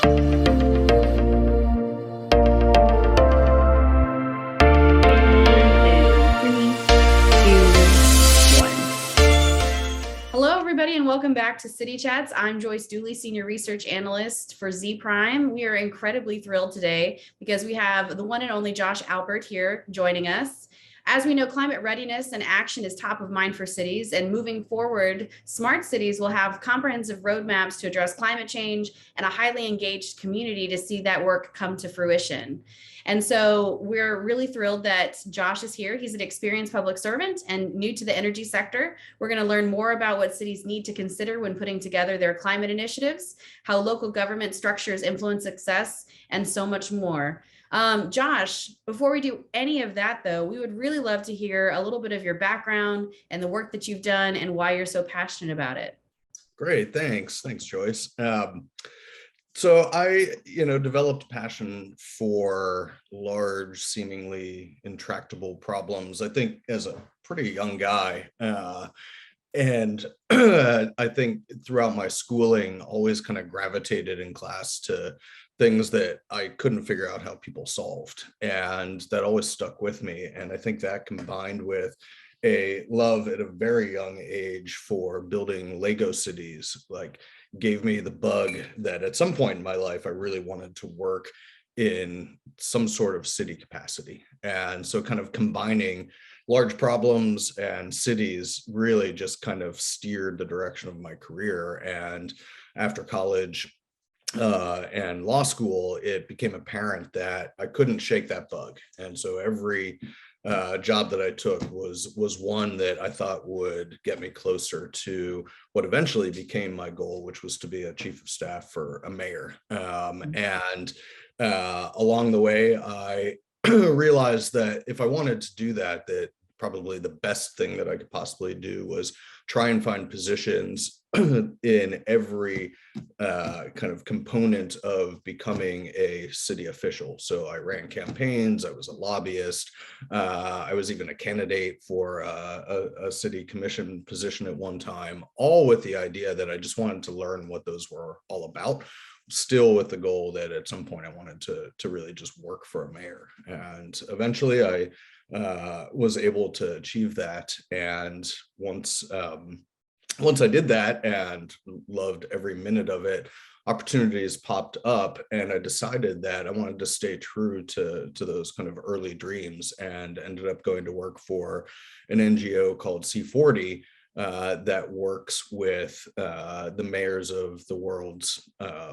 Hello, everybody, and welcome back to City Chats. I'm Joyce, Senior Research Analyst for Zpryme. We are incredibly thrilled today because we have the one and only Josh Alpert here joining us. As we know, climate readiness and action is top of mind for cities, and moving forward, smart cities will have comprehensive roadmaps to address climate change and a highly engaged community to see that work come to fruition. And so we're really thrilled that Josh is here. He's an experienced public servant and new to the energy sector. We're going to learn more about what cities need to consider when putting together their climate initiatives, how local government structures influence success, and so much more. Josh, before we do any of that, though, we would really love to hear a little bit of your background and the work that you've done and why you're so passionate about it. Great, thanks, Joyce. So I, developed a passion for large, seemingly intractable problems, I think, as a pretty young guy. And I think throughout my schooling, always kind of gravitated in class to things that I couldn't figure out how people solved. And that always stuck with me. And I think that combined with a love at a very young age for building Lego cities, gave me the bug that at some point in my life, I really wanted to work in some sort of city capacity. And so kind of combining large problems and cities really just kind of steered the direction of my career. And after college and law school, it became apparent that I couldn't shake that bug. And so every job that I took was one that I thought would get me closer to what eventually became my goal, which was to be a chief of staff for a mayor. And along the way, I realized that if I wanted to do that, that probably the best thing that I could possibly do was try and find positions in every kind of component of becoming a city official. So I ran campaigns, I was a lobbyist, I was even a candidate for a city commission position at one time, all with the idea that I just wanted to learn what those were all about, still with the goal that at some point I wanted to really just work for a mayor. And eventually I was able to achieve that. And once I did that and loved every minute of it, opportunities popped up, and I decided that I wanted to stay true to those kind of early dreams, and ended up going to work for an NGO called C40 that works with the mayors of the world's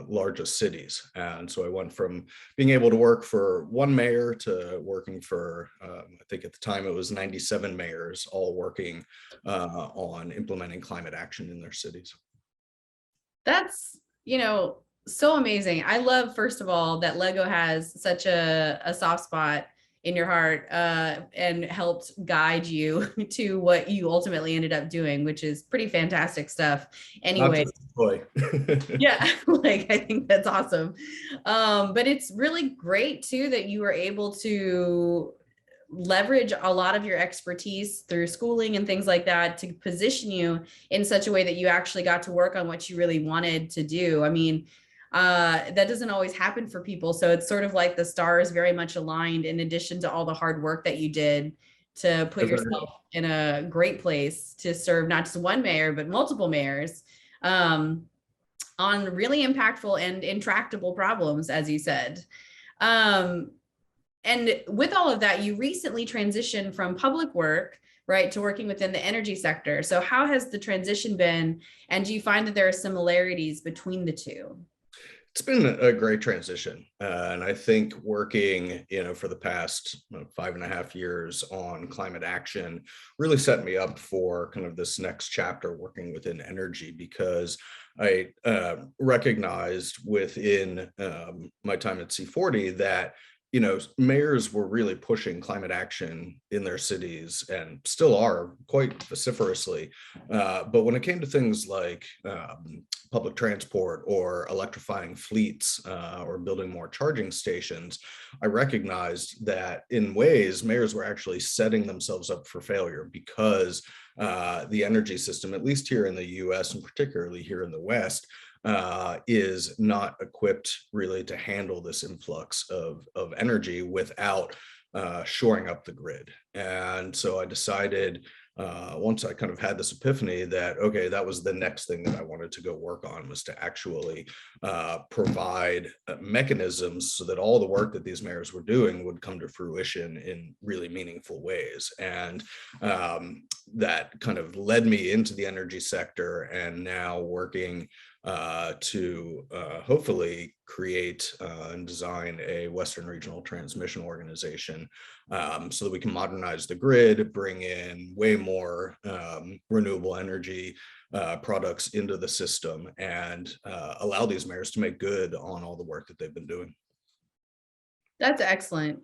largest cities. And so I went from being able to work for one mayor to working for, I think at the time it was 97 mayors, all working on implementing climate action in their cities. That's, so amazing. I love, first of all, that Lego has such a soft spot in your heart and helped guide you to what you ultimately ended up doing, which is pretty fantastic stuff. Anyway, yeah, I think that's awesome. But it's really great too that you were able to leverage a lot of your expertise through schooling and things like that to position you in such a way that you actually got to work on what you really wanted to do. I mean, that doesn't always happen for people. So it's sort of like the stars very much aligned, in addition to all the hard work that you did to put yourself in a great place to serve not just one mayor, but multiple mayors on really impactful and intractable problems, as you said. And with all of that, you recently transitioned from public work, right, to working within the energy sector. So how has the transition been? And do you find that there are similarities between the two? It's been a great transition. And I think working, for the past 5.5 years on climate action really set me up for kind of this next chapter working within energy, because I recognized within my time at C40 that mayors were really pushing climate action in their cities, and still are quite vociferously. But when it came to things like public transport or electrifying fleets or building more charging stations, I recognized that in ways mayors were actually setting themselves up for failure because the energy system, at least here in the US and particularly here in the West, is not equipped really to handle this influx of energy without shoring up the grid. And so I decided, once I kind of had this epiphany that, okay, that was the next thing that I wanted to go work on, was to actually provide mechanisms so that all the work that these mayors were doing would come to fruition in really meaningful ways. And that kind of led me into the energy sector, and now working to hopefully create and design a Western regional transmission organization, so that we can modernize the grid, bring in way more renewable energy products into the system, and allow these mayors to make good on all the work that they've been doing. That's excellent.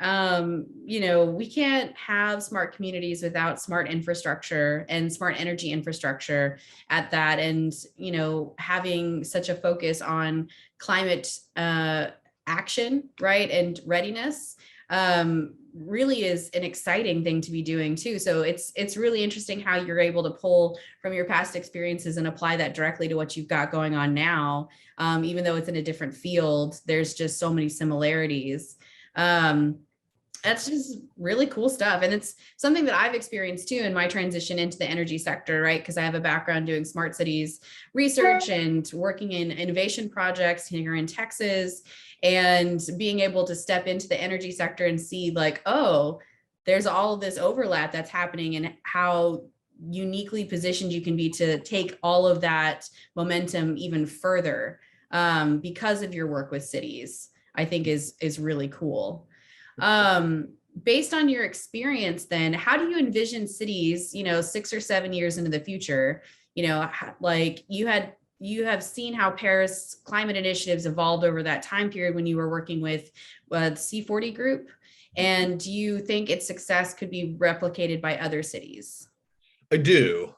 We can't have smart communities without smart infrastructure and smart energy infrastructure at that. And, having such a focus on climate action, right, and readiness really is an exciting thing to be doing too. So it's really interesting how you're able to pull from your past experiences and apply that directly to what you've got going on now. Even though it's in a different field, there's just so many similarities. Um, that's just really cool stuff. And it's something that I've experienced too in my transition into the energy sector, right? Because I have a background doing smart cities research and working in innovation projects here in Texas, and being able to step into the energy sector and see like, oh, there's all of this overlap that's happening, and how uniquely positioned you can be to take all of that momentum even further, because of your work with cities, I think is really cool. Based on your experience, then, how do you envision cities, 6 or 7 years into the future? Like you have seen how Paris climate initiatives evolved over that time period when you were working with the C40 group. And do you think its success could be replicated by other cities? I do.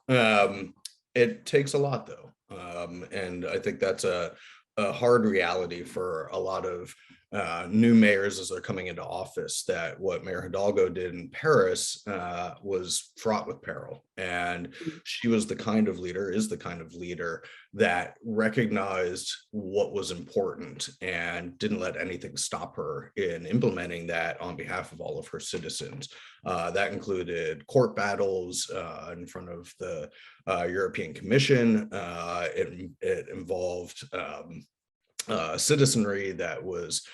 It takes a lot though. And I think that's a hard reality for a lot of new mayors as they're coming into office, that what Mayor Hidalgo did in Paris was fraught with peril. And she was the kind of leader, is the kind of leader that recognized what was important and didn't let anything stop her in implementing that on behalf of all of her citizens. That included court battles in front of the European Commission. It involved citizenry that was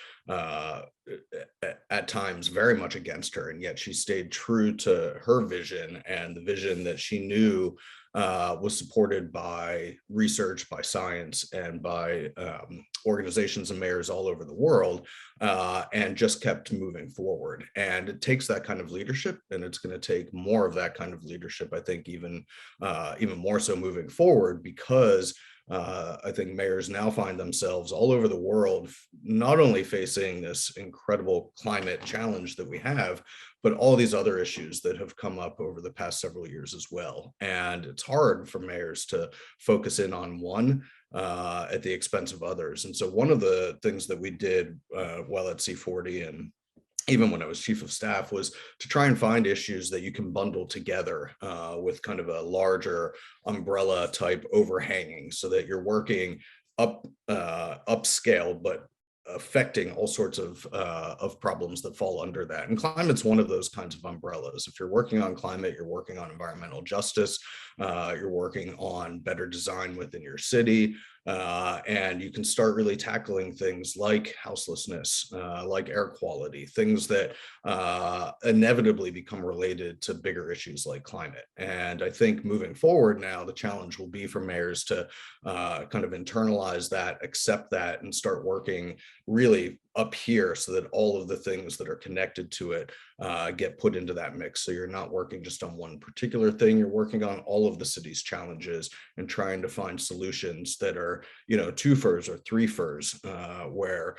at times very much against her, and yet she stayed true to her vision, and the vision that she knew was supported by research, by science, and by organizations and mayors all over the world, and just kept moving forward. And it takes that kind of leadership, and it's going to take more of that kind of leadership, I think, even more so moving forward, because I think mayors now find themselves all over the world, not only facing this incredible climate challenge that we have, but all these other issues that have come up over the past several years as well. And it's hard for mayors to focus in on one at the expense of others. And so one of the things that we did while at C40, and even when I was chief of staff, was to try and find issues that you can bundle together with kind of a larger umbrella type overhanging, so that you're working upscale, but affecting all sorts of problems that fall under that. And climate's one of those kinds of umbrellas. If you're working on climate, you're working on environmental justice, you're working on better design within your city, and you can start really tackling things like houselessness, like air quality, things that inevitably become related to bigger issues like climate. And I think moving forward now, the challenge will be for mayors to kind of internalize that, accept that, and start working really up here so that all of the things that are connected to it get put into that mix. So you're not working just on one particular thing, you're working on all of the city's challenges and trying to find solutions that are, two furs or three furs, where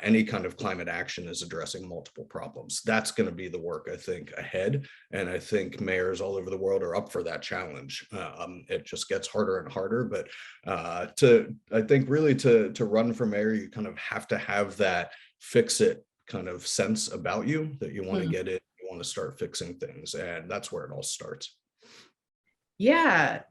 any kind of climate action is addressing multiple problems. That's going to be the work, I think, ahead. And I think mayors all over the world are up for that challenge. It just gets harder and harder, but I think really to run for mayor, you kind of have to have that fix it kind of sense about you, that you want to get it, you want to start fixing things, and that's where it all starts. Yeah.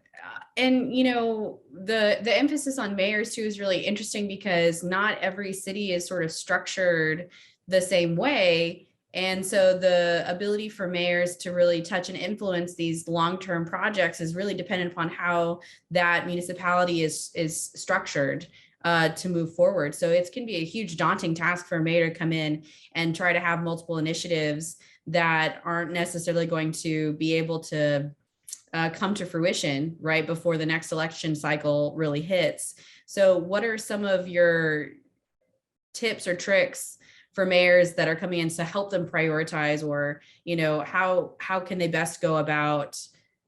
And the emphasis on mayors too is really interesting, because not every city is sort of structured the same way. And so the ability for mayors to really touch and influence these long-term projects is really dependent upon how that municipality is structured to move forward. So it can be a huge daunting task for a mayor to come in and try to have multiple initiatives that aren't necessarily going to be able to come to fruition right before the next election cycle really hits. So what are some of your tips or tricks for mayors that are coming in to help them prioritize, or, how can they best go about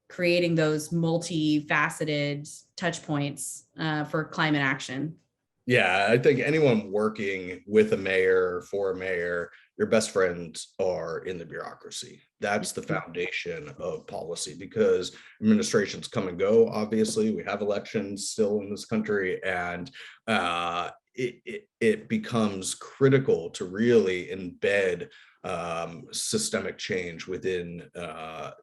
creating those multifaceted touch points for climate action? Yeah, I think anyone working with a mayor, for a mayor, your best friends are in the bureaucracy. That's the foundation of policy, because administrations come and go. Obviously, we have elections still in this country, and it becomes critical to really embed systemic change within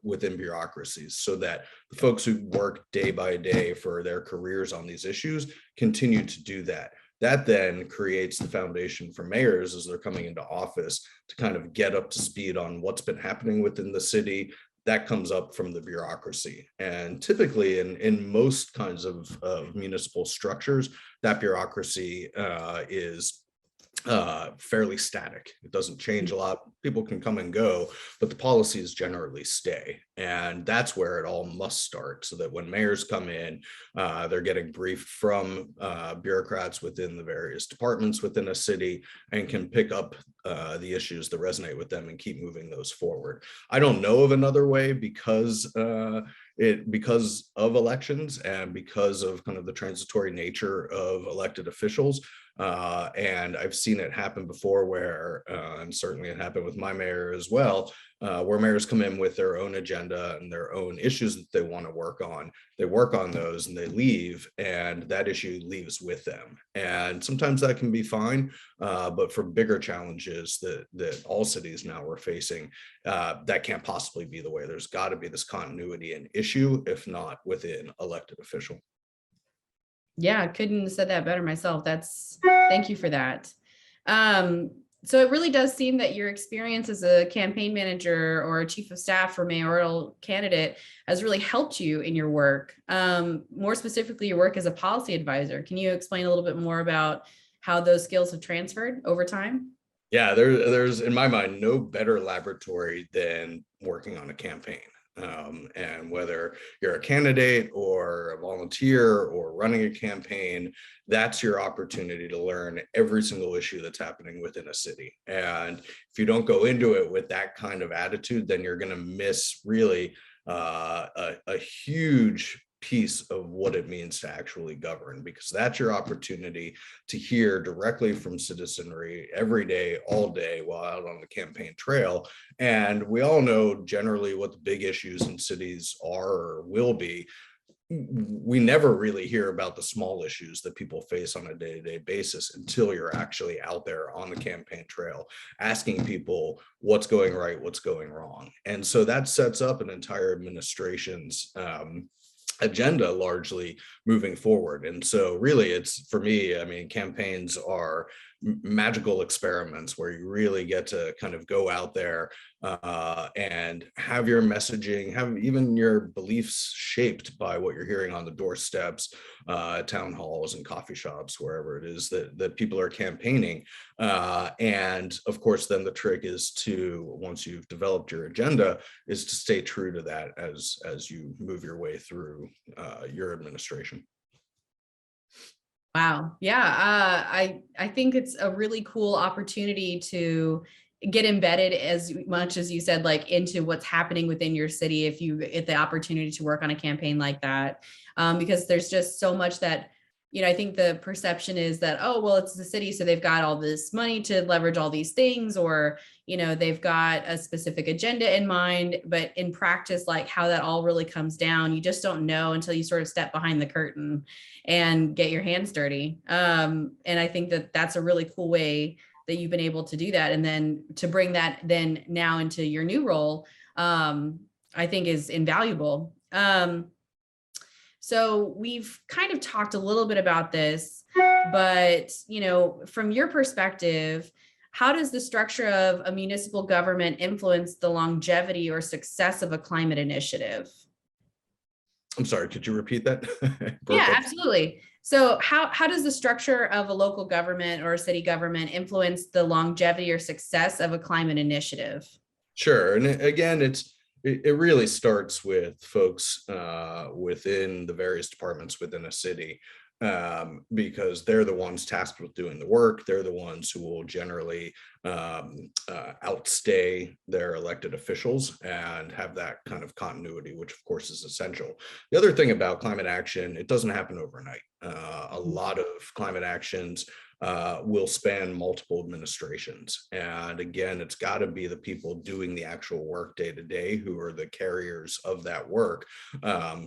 bureaucracies, so that the folks who work day by day for their careers on these issues continue to do that. That then creates the foundation for mayors as they're coming into office to kind of get up to speed on what's been happening within the city. That comes up from the bureaucracy. And typically in most kinds of municipal structures, that bureaucracy is fairly static. It doesn't change a lot. People can come and go, but the policies generally stay. And that's where it all must start, so that when mayors come in, they're getting briefed from bureaucrats within the various departments within a city, and can pick up the issues that resonate with them and keep moving those forward. I don't know of another way, because of elections and because of kind of the transitory nature of elected officials. And I've seen it happen before where, and certainly it happened with my mayor as well, where mayors come in with their own agenda and their own issues that they want to work on. They work on those and they leave, and that issue leaves with them. And sometimes that can be fine, but for bigger challenges that all cities now are facing, that can't possibly be the way. There's got to be this continuity and issue, if not within elected official. Yeah, I couldn't have said that better myself. Thank you for that. So it really does seem that your experience as a campaign manager or a chief of staff for mayoral candidate has really helped you in your work. More specifically, your work as a policy advisor. Can you explain a little bit more about how those skills have transferred over time? Yeah, there's in my mind no better laboratory than working on a campaign. And whether you're a candidate or a volunteer or running a campaign, that's your opportunity to learn every single issue that's happening within a city. And if you don't go into it with that kind of attitude, then you're going to miss really a huge piece of what it means to actually govern, because that's your opportunity to hear directly from citizenry every day, all day, while out on the campaign trail. And we all know generally what the big issues in cities are or will be. We never really hear about the small issues that people face on a day-to-day basis until you're actually out there on the campaign trail asking people what's going right, what's going wrong. And so that sets up an entire administration's agenda largely moving forward. And so really it's, for me, I mean, campaigns are magical experiments where you really get to kind of go out there and have your messaging, have even your beliefs shaped by what you're hearing on the doorsteps, town halls and coffee shops, wherever it is that people are campaigning. And of course, then the trick is to, once you've developed your agenda, is to stay true to that as you move your way through your administration. Wow. Yeah. I think it's a really cool opportunity to get embedded as much as you said, like into what's happening within your city if you get the opportunity to work on a campaign like that. Because there's just so much that, I think the perception is that, oh, well, it's the city, so they've got all this money to leverage all these things, or, they've got a specific agenda in mind. But in practice, like how that all really comes down, you just don't know until you sort of step behind the curtain and get your hands dirty. And I think that that's a really cool way that you've been able to do that. And then to bring that then now into your new role, I think is invaluable. So we've kind of talked a little bit about this, but from your perspective, how does the structure of a municipal government influence the longevity or success of a climate initiative? I'm sorry, could you repeat that? Broke Yeah, up. absolutely. So how does the structure of a local government or a city government influence the longevity or success of a climate initiative? Sure. And again, it really starts with folks within the various departments within a city, because they're the ones tasked with doing the work. They're the ones who will generally outstay their elected officials and have that kind of continuity, which of course is essential. The other thing about climate action, it doesn't happen overnight. A lot of climate actions will span multiple administrations. And again, it's got to be the people doing the actual work day to day who are the carriers of that work,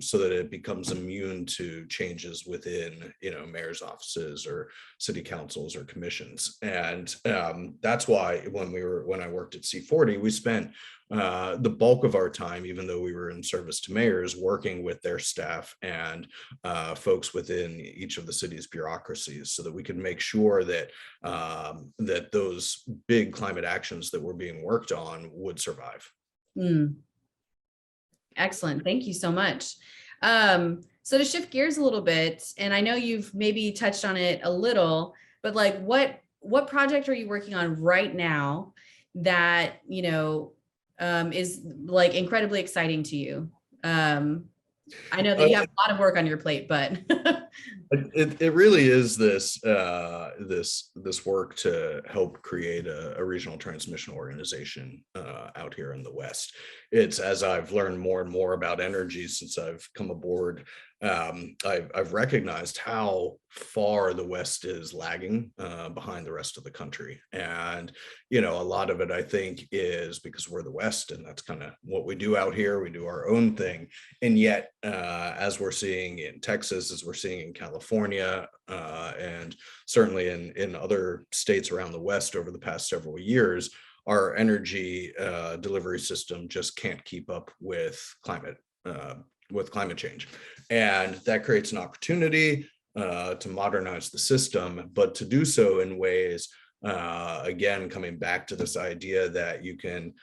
so that it becomes immune to changes within, mayor's offices or city councils or commissions. And that's why when I worked at C40, we spent the bulk of our time, even though we were in service to mayors, working with their staff and folks within each of the city's bureaucracies, so that we could make sure that that those big climate actions that were being worked on would survive. Mm, excellent. Thank you so much. So to shift gears a little bit, and I know you've maybe touched on it a little, but like what project are you working on right now that is like incredibly exciting to you? I know that Uh, you have a lot of work on your plate, but it really is this work to help create a regional transmission organization out here in the West. It's, as I've learned more and more about energy since I've come aboard, I've recognized how far the West is lagging behind the rest of the country. And a lot of it, I think, is because we're the West, and that's kind of what we do out here. We do our own thing. And yet, as we're seeing in Texas, as we're seeing in California, and certainly in other states around the West over the past several years, our energy delivery system just can't keep up with climate change. And that creates an opportunity to modernize the system, but to do so in ways, again, coming back to this idea that you can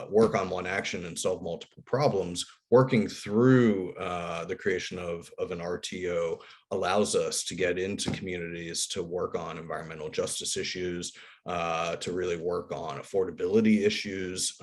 work on one action and solve multiple problems. Working through the creation of an RTO allows us to get into communities to work on environmental justice issues, to really work on affordability issues.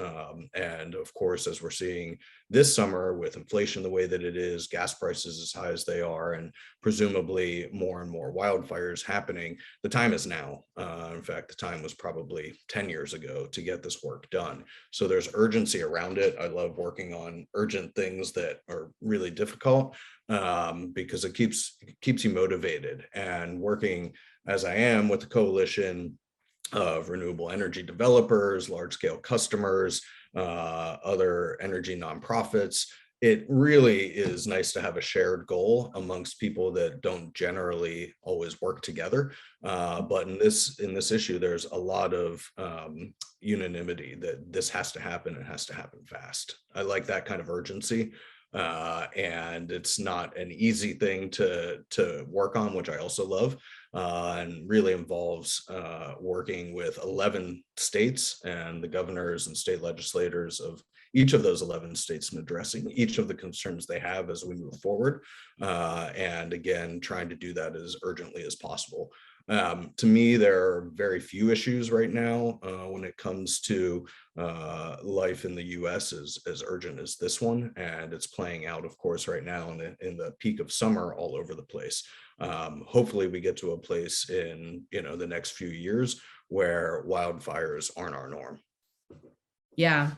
And of course, as we're seeing this summer with inflation the way that it is, gas prices as high as they are, and presumably more and more wildfires happening, the time is now. In fact, the time was probably 10 years ago to get this work done. So there's urgency around it. I love working on urgent things that are really difficult, because it keeps you motivated. And working as I am with the coalition of renewable energy developers, large scale customers, other energy nonprofits, it really is nice to have a shared goal amongst people that don't generally always work together. But in this issue, there's a lot of unanimity that this has to happen. It has to happen fast. I like that kind of urgency. And it's not an easy thing to work on, which I also love, and really involves working with 11 states and the governors and state legislators of each of those 11 states and addressing each of the concerns they have as we move forward. And again, trying to do that as urgently as possible. To me, there are very few issues right now when it comes to life in the U.S. as urgent as this one, and it's playing out, of course, right now in the peak of summer all over the place. Hopefully, we get to a place in the next few years where wildfires aren't our norm. Yeah,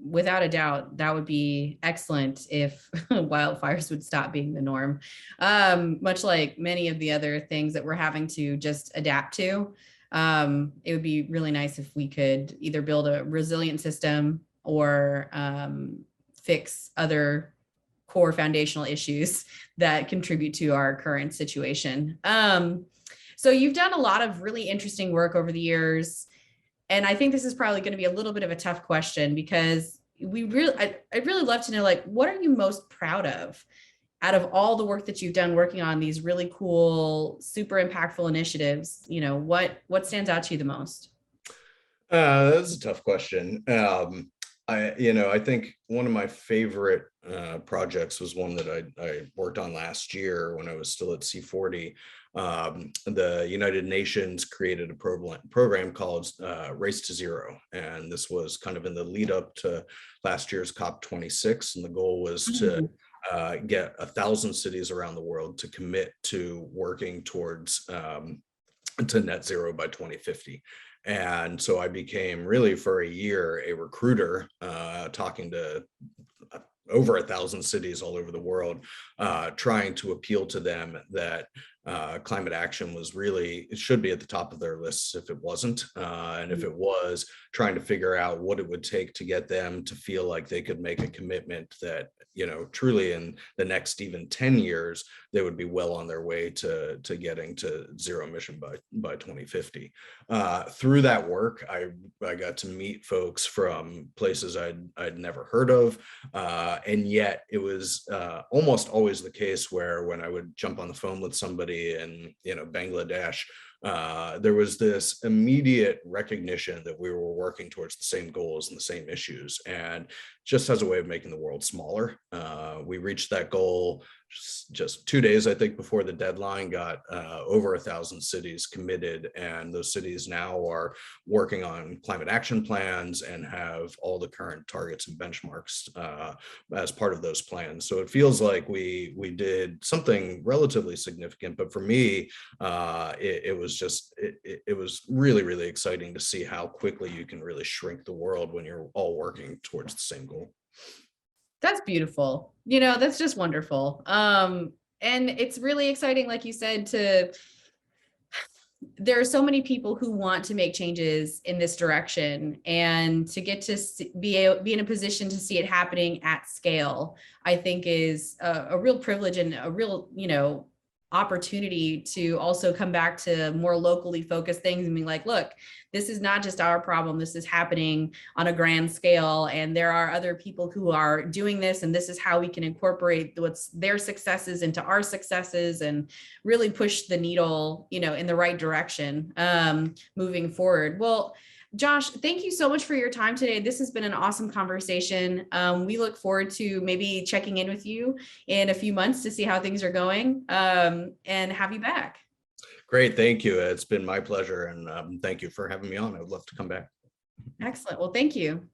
without a doubt, that would be excellent if wildfires would stop being the norm. Much like many of the other things that we're having to just adapt to. It would be really nice if we could either build a resilient system or fix other core foundational issues that contribute to our current situation. So you've done a lot of really interesting work over the years. And I think this is probably going to be a little bit of a tough question because I'd really love to know, like, what are you most proud of out of all the work that you've done working on these really cool, super impactful initiatives? What stands out to you the most? That's a tough question. I think one of my favorite projects was one that I worked on last year when I was still at C40. The United Nations created a program called Race to Zero, and this was kind of in the lead up to last year's COP26, and the goal was to get 1,000 cities around the world to commit to working towards to net zero by 2050. And so I became really for a year a recruiter, talking to over 1,000 cities all over the world, trying to appeal to them that climate action was really, it should be at the top of their lists if it wasn't. And if it was, trying to figure out what it would take to get them to feel like they could make a commitment that, truly in the next even 10 years, they would be well on their way to getting to zero emission by 2050. Through that work, I got to meet folks from places I'd never heard of. And yet it was almost always the case where when I would jump on the phone with somebody in Bangladesh, there was this immediate recognition that we were working towards the same goals and the same issues, and just as a way of making the world smaller. We reached that goal just 2 days, I think, before the deadline. Got over 1,000 cities committed, and those cities now are working on climate action plans and have all the current targets and benchmarks as part of those plans. So it feels like we did something relatively significant, but for me, it was really, really exciting to see how quickly you can really shrink the world when you're all working towards the same goal. That's beautiful. That's just wonderful. And it's really exciting, like you said, there are so many people who want to make changes in this direction, and to get to be in a position to see it happening at scale, I think is a real privilege and a real, opportunity to also come back to more locally focused things and be like, look, this is not just our problem. This is happening on a grand scale. And there are other people who are doing this. And this is how we can incorporate what's their successes into our successes and really push the needle, in the right direction, moving forward. Well, Josh, thank you so much for your time today. This has been an awesome conversation. We look forward to maybe checking in with you in a few months to see how things are going, and have you back. Great, thank you. It's been my pleasure, and thank you for having me on. I would love to come back. Excellent. Well, thank you.